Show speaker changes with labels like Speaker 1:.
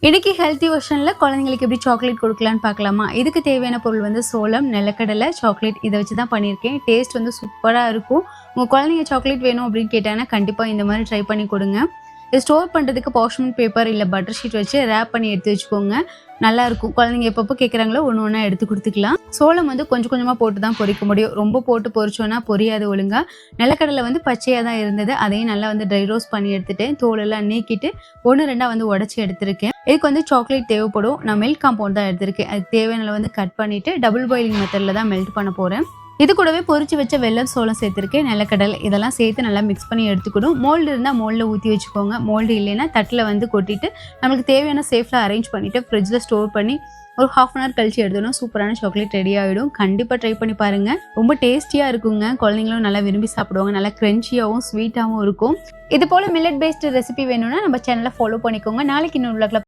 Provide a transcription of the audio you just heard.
Speaker 1: இன்னைக்கு ஹெல்த்தி வெர்ஷனில் குழந்தைங்களுக்கு எப்படி சாக்லேட் கொடுக்கலான்னு பார்க்கலாமா? இதுக்கு தேவையான பொருள் வந்து சோளம், நிலக்கடலை, சாக்லேட் இதை வச்சு தான் பண்ணியிருக்கேன். டேஸ்ட் வந்து சூப்பராக இருக்கும். உங்கள் குழந்தைங்க சாக்லேட் வேணும் அப்படின்னு கேட்டாங்கன்னா கண்டிப்பாக இந்த மாதிரி ட்ரை பண்ணி கொடுங்க. இது ஸ்டோர் பண்ணுறதுக்கு பார்ச்மெண்ட் பேப்பர் இல்லை பட்டர் ஷீட் வச்சு ரேப் பண்ணி எடுத்து வச்சுக்கோங்க. நல்லாயிருக்கும். குழந்தைங்க எப்பப்போ கேட்குறாங்களோ ஒன்று ஒன்றா எடுத்து கொடுத்துக்கலாம். சோளம் வந்து கொஞ்சம் கொஞ்சமாக போட்டு தான் பொரிக்க முடியும். ரொம்ப போட்டு பொரிச்சோன்னா பொரியாது ஒழுங்காக. நிலக்கடலை வந்து பச்சையாக தான் இருந்தது. அதையும் நல்லா வந்து ட்ரை ரோஸ்ட் பண்ணி எடுத்துட்டேன். தோலெல்லாம் நீக்கிட்டு 1-2 வந்து உடச்சி எடுத்திருக்கேன். இதுக்கு வந்து சாக்லேட் தேவைப்படும். நான் மில்க் காம்பவுண்ட் தான் எடுத்திருக்கேன். அதுக்கு தேவையான வந்து கட் பண்ணிவிட்டு டபுள் பாயிலிங் மெத்தடில் தான் மெல்ட் பண்ண போகிறேன். இது கூடவே பொரிச்சு வச்ச வெல்லம், சோளம் சேர்த்துருக்கேன். நிலக்கடலை இதெல்லாம் சேர்த்து நல்லா மிக்ஸ் பண்ணி எடுத்துக்கணும். மோல்டு இருந்தால் மோல்டில் ஊற்றி வச்சுக்கோங்க. மோல்டு இல்லைன்னா தட்டில் வந்து கொட்டிட்டு நம்மளுக்கு தேவையான சேஃபில் அரேஞ்ச் பண்ணிவிட்டு ஃப்ரிட்ஜில் ஸ்டோர் பண்ணி ஒரு 1/2 அன் ஹவர் கழிச்சு எடுத்தோன்னா சூப்பரான சாக்லேட் ரெடி ஆகிடும். கண்டிப்பாக ட்ரை பண்ணி பாருங்கள். ரொம்ப டேஸ்டியாக இருக்குங்க. குழந்தைங்களும் நல்லா விரும்பி சாப்பிடுவாங்க. நல்லா க்ரன்ச்சியாகவும் ஸ்வீட்டாகவும் இருக்கும். இது போல் மில்லட் பேஸ்டு ரெசிபி வேணும்னா நம்ம சேனலை ஃபாலோ பண்ணிக்கோங்க. நாளைக்கு இன்னொரு vlogல